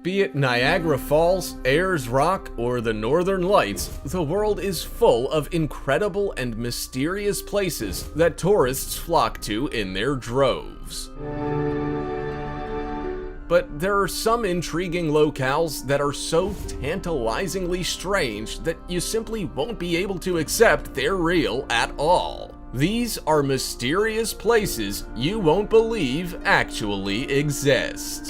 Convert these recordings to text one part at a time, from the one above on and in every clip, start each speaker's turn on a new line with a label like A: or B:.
A: Be it Niagara Falls, Ayers Rock, or the Northern Lights, the world is full of incredible and mysterious places that tourists flock to in their droves. But there are some intriguing locales that are so tantalizingly strange that you simply won't be able to accept they're real at all. These are mysterious places you won't believe actually exist.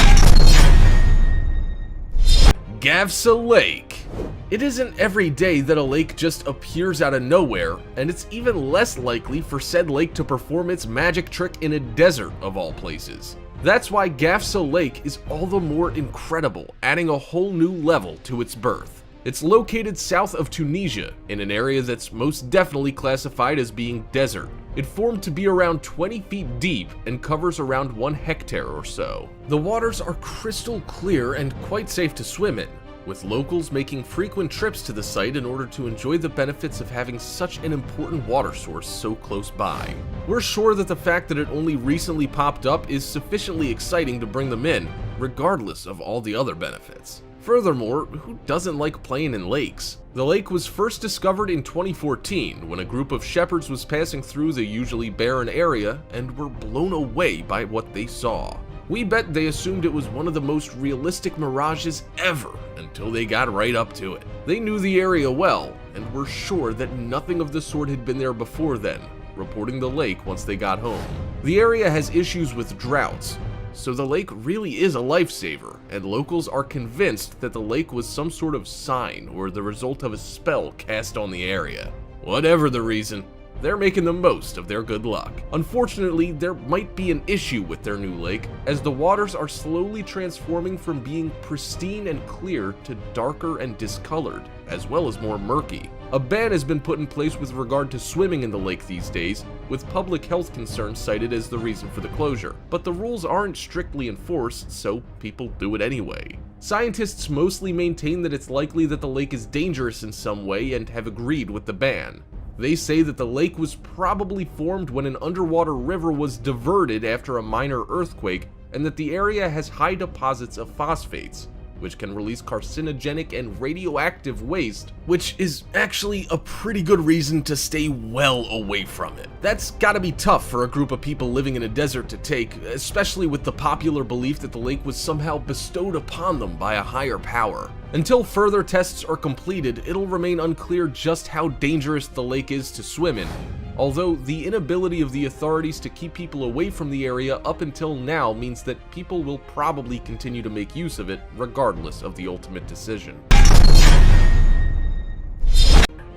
A: Baffled Lake. It isn't every day that a lake just appears out of nowhere, and it's even less likely for said lake to perform its magic trick in a desert of all places. That's why Baffled Lake is all the more incredible, adding a whole new level to its birth. It's located south of Tunisia, in an area that's most definitely classified as being desert. It formed to be around 20 feet deep and covers around 1 hectare or so. The waters are crystal clear and quite safe to swim in, with locals making frequent trips to the site in order to enjoy the benefits of having such an important water source so close by. We're sure that the fact that it only recently popped up is sufficiently exciting to bring them in, regardless of all the other benefits. Furthermore, who doesn't like playing in lakes? The lake was first discovered in 2014 when a group of shepherds was passing through the usually barren area and were blown away by what they saw. We bet they assumed it was one of the most realistic mirages ever until they got right up to it. They knew the area well and were sure that nothing of the sort had been there before then, reporting the lake once they got home. The area has issues with droughts, so the lake really is a lifesaver, and locals are convinced that the lake was some sort of sign or the result of a spell cast on the area. Whatever the reason, they're making the most of their good luck. Unfortunately, there might be an issue with their new lake, as the waters are slowly transforming from being pristine and clear to darker and discolored, as well as more murky. A ban has been put in place with regard to swimming in the lake these days, with public health concerns cited as the reason for the closure. But the rules aren't strictly enforced, so people do it anyway. Scientists mostly maintain that it's likely that the lake is dangerous in some way and have agreed with the ban. They say that the lake was probably formed when an underwater river was diverted after a minor earthquake, and that the area has high deposits of phosphates, which can release carcinogenic and radioactive waste, which is actually a pretty good reason to stay well away from it. That's gotta be tough for a group of people living in a desert to take, especially with the popular belief that the lake was somehow bestowed upon them by a higher power. Until further tests are completed, it'll remain unclear just how dangerous the lake is to swim in, although the inability of the authorities to keep people away from the area up until now means that people will probably continue to make use of it regardless of the ultimate decision.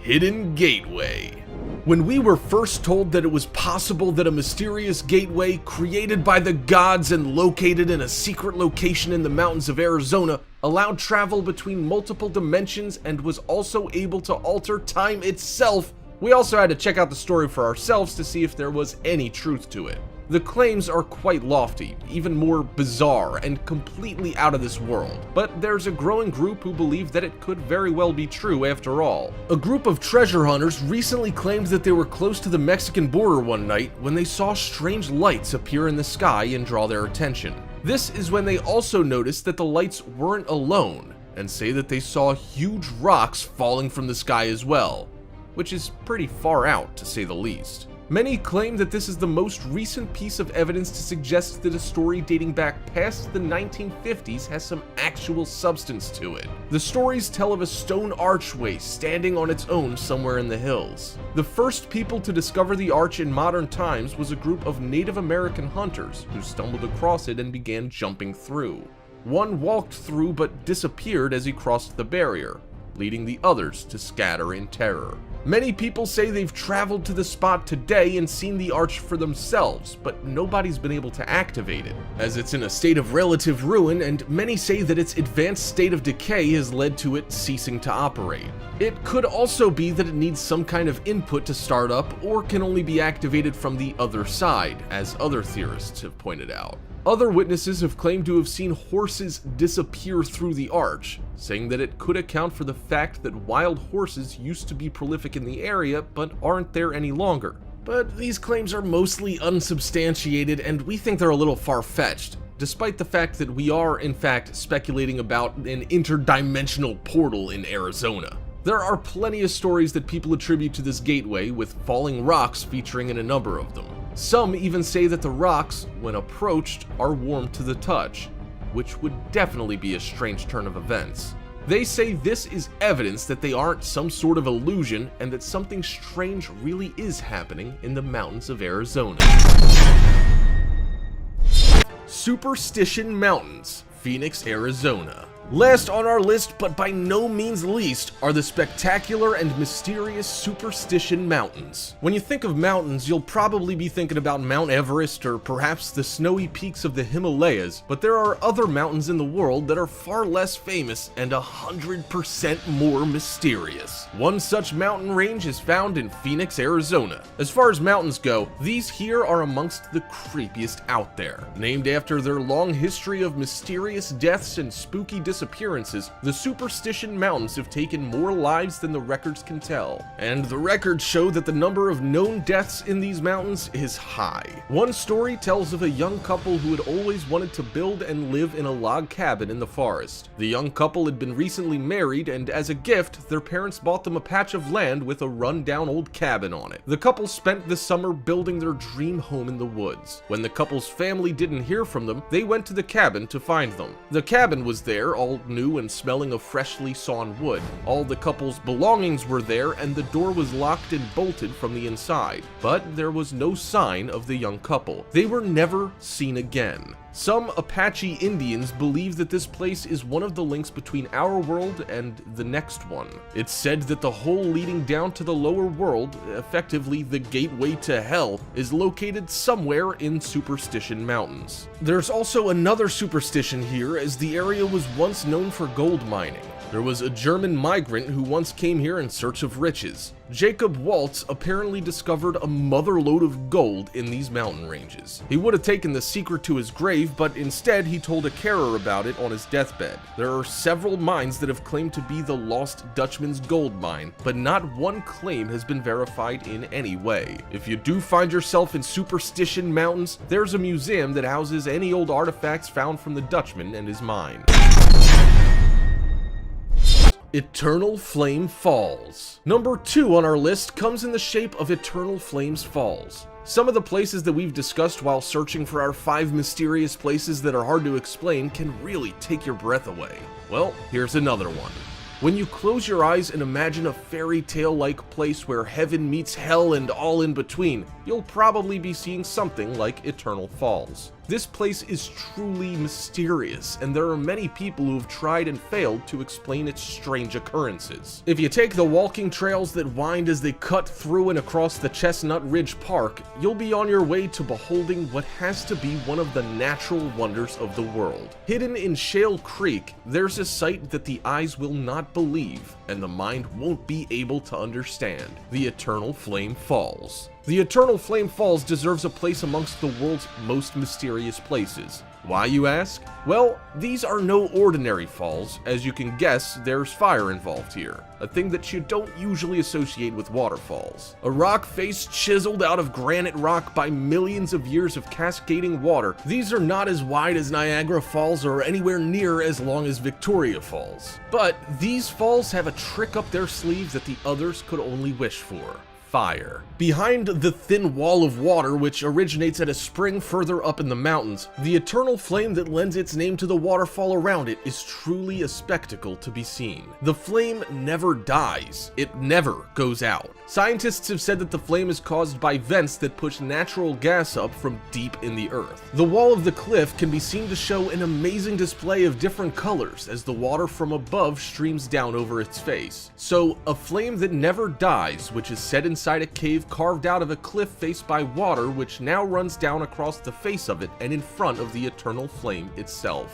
A: Hidden Gateway. When we were first told that it was possible that a mysterious gateway created by the gods and located in a secret location in the mountains of Arizona allowed travel between multiple dimensions and was also able to alter time itself, we also had to check out the story for ourselves to see if there was any truth to it. The claims are quite lofty, even more bizarre, and completely out of this world, but there's a growing group who believe that it could very well be true after all. A group of treasure hunters recently claimed that they were close to the Mexican border one night when they saw strange lights appear in the sky and draw their attention. This is when they also noticed that the lights weren't alone, and say that they saw huge rocks falling from the sky as well, which is pretty far out to say the least. Many claim that this is the most recent piece of evidence to suggest that a story dating back past the 1950s has some actual substance to it. The stories tell of a stone archway standing on its own somewhere in the hills. The first people to discover the arch in modern times was a group of Native American hunters who stumbled across it and began jumping through. One walked through but disappeared as he crossed the barrier, leading the others to scatter in terror. Many people say they've traveled to the spot today and seen the arch for themselves, but nobody's been able to activate it, as it's in a state of relative ruin, and many say that its advanced state of decay has led to it ceasing to operate. It could also be that it needs some kind of input to start up, or can only be activated from the other side, as other theorists have pointed out. Other witnesses have claimed to have seen horses disappear through the arch, saying that it could account for the fact that wild horses used to be prolific in the area but aren't there any longer. But these claims are mostly unsubstantiated, and we think they're a little far-fetched. despite the fact that we are, in fact, speculating about an interdimensional portal in Arizona. There are plenty of stories that people attribute to this gateway, with falling rocks featuring in a number of them. Some even say that the rocks, when approached, are warm to the touch, which would definitely be a strange turn of events. They say this is evidence that they aren't some sort of illusion and that something strange really is happening in the mountains of Arizona. Superstition Mountains, Phoenix, Arizona. Last on our list, but by no means least, are the spectacular and mysterious Superstition Mountains. When you think of mountains, you'll probably be thinking about Mount Everest or perhaps the snowy peaks of the Himalayas, but there are other mountains in the world that are far less famous and 100% more mysterious. One such mountain range is found in Phoenix, Arizona. As far as mountains go, these here are amongst the creepiest out there. Named after their long history of mysterious deaths and spooky disappearances, the Superstition Mountains have taken more lives than the records can tell. And the records show that the number of known deaths in these mountains is high. One story tells of a young couple who had always wanted to build and live in a log cabin in the forest. The young couple had been recently married, and as a gift, their parents bought them a patch of land with a run-down old cabin on it. The couple spent the summer building their dream home in the woods. When the couple's family didn't hear from them, they went to the cabin to find them. The cabin was there, all new and smelling of freshly sawn wood. All the couple's belongings were there, and the door was locked and bolted from the inside. But there was no sign of the young couple. They were never seen again. Some Apache Indians believe that this place is one of the links between our world and the next one. It's said that the hole leading down to the lower world, effectively the gateway to hell, is located somewhere in Superstition Mountains. There's also another superstition here, as the area was once known for gold mining. There was a German migrant who once came here in search of riches. Jacob Waltz apparently discovered a motherload of gold in these mountain ranges. He would have taken the secret to his grave, but instead he told a carer about it on his deathbed. There are several mines that have claimed to be the Lost Dutchman's gold mine, but not one claim has been verified in any way. If you do find yourself in Superstition Mountains, there's a museum that houses any old artifacts found from the Dutchman and his mine. Eternal Flame Falls. Number 2 on our list comes in the shape of Eternal Flames Falls. Some of the places that we've discussed while searching for our 5 mysterious places that are hard to explain can really take your breath away. Well, here's another one. When you close your eyes and imagine a fairy tale-like place where heaven meets hell and all in between, you'll probably be seeing something like Eternal Falls. This place is truly mysterious, and there are many people who have tried and failed to explain its strange occurrences. If you take the walking trails that wind as they cut through and across the Chestnut Ridge Park, you'll be on your way to beholding what has to be one of the natural wonders of the world. Hidden in Shale Creek, there's a sight that the eyes will not believe, and the mind won't be able to understand: the Eternal Flame Falls. The Eternal Flame Falls deserves a place amongst the world's most mysterious places. Why, you ask? Well, these are no ordinary falls. As you can guess, there's fire involved here, a thing that you don't usually associate with waterfalls. A rock face chiseled out of granite rock by millions of years of cascading water, these are not as wide as Niagara Falls or anywhere near as long as Victoria Falls. But these falls have a trick up their sleeves that the others could only wish for: fire. Behind the thin wall of water, which originates at a spring further up in the mountains, the eternal flame that lends its name to the waterfall around it is truly a spectacle to be seen. The flame never dies. It never goes out. Scientists have said that the flame is caused by vents that push natural gas up from deep in the earth. The wall of the cliff can be seen to show an amazing display of different colors as the water from above streams down over its face. So, a flame that never dies, which is set inside a cave carved out of a cliff faced by water, which now runs down across the face of it and in front of the eternal flame itself.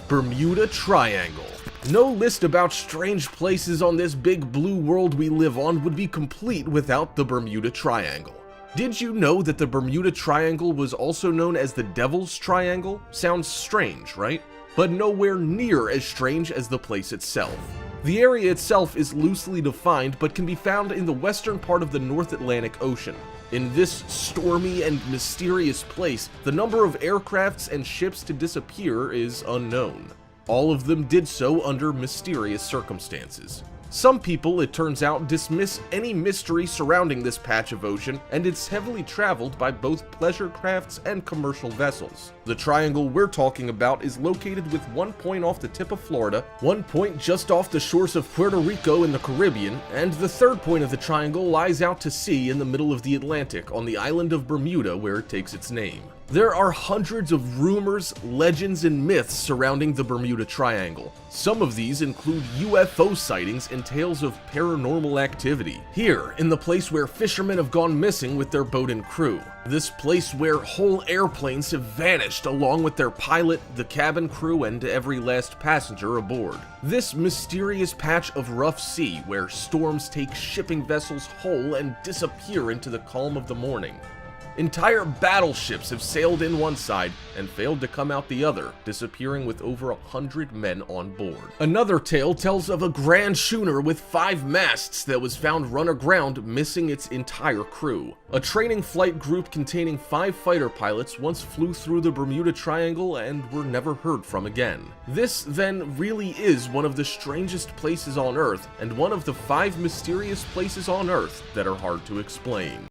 A: Bermuda Triangle. No list about strange places on this big blue world we live on would be complete without the Bermuda Triangle. Did you know that the Bermuda Triangle was also known as the Devil's Triangle? Sounds strange, right? But nowhere near as strange as the place itself. The area itself is loosely defined, but can be found in the western part of the North Atlantic Ocean. In this stormy and mysterious place, the number of aircrafts and ships to disappear is unknown. All of them did so under mysterious circumstances. Some people, it turns out, dismiss any mystery surrounding this patch of ocean, and it's heavily traveled by both pleasure crafts and commercial vessels. The triangle we're talking about is located with one point off the tip of Florida, one point just off the shores of Puerto Rico in the Caribbean, and the third point of the triangle lies out to sea in the middle of the Atlantic on the island of Bermuda, where it takes its name. There are hundreds of rumors, legends, and myths surrounding the Bermuda Triangle. Some of these include UFO sightings and tales of paranormal activity. Here, in the place where fishermen have gone missing with their boat and crew. This place where whole airplanes have vanished along with their pilot, the cabin crew, and every last passenger aboard. This mysterious patch of rough sea where storms take shipping vessels whole and disappear into the calm of the morning. Entire battleships have sailed in one side and failed to come out the other, disappearing with over 100 men on board. Another tale tells of a grand schooner with 5 masts that was found run aground, missing its entire crew. A training flight group containing 5 fighter pilots once flew through the Bermuda Triangle and were never heard from again. This, then, really is one of the strangest places on Earth, and one of the 5 mysterious places on Earth that are hard to explain.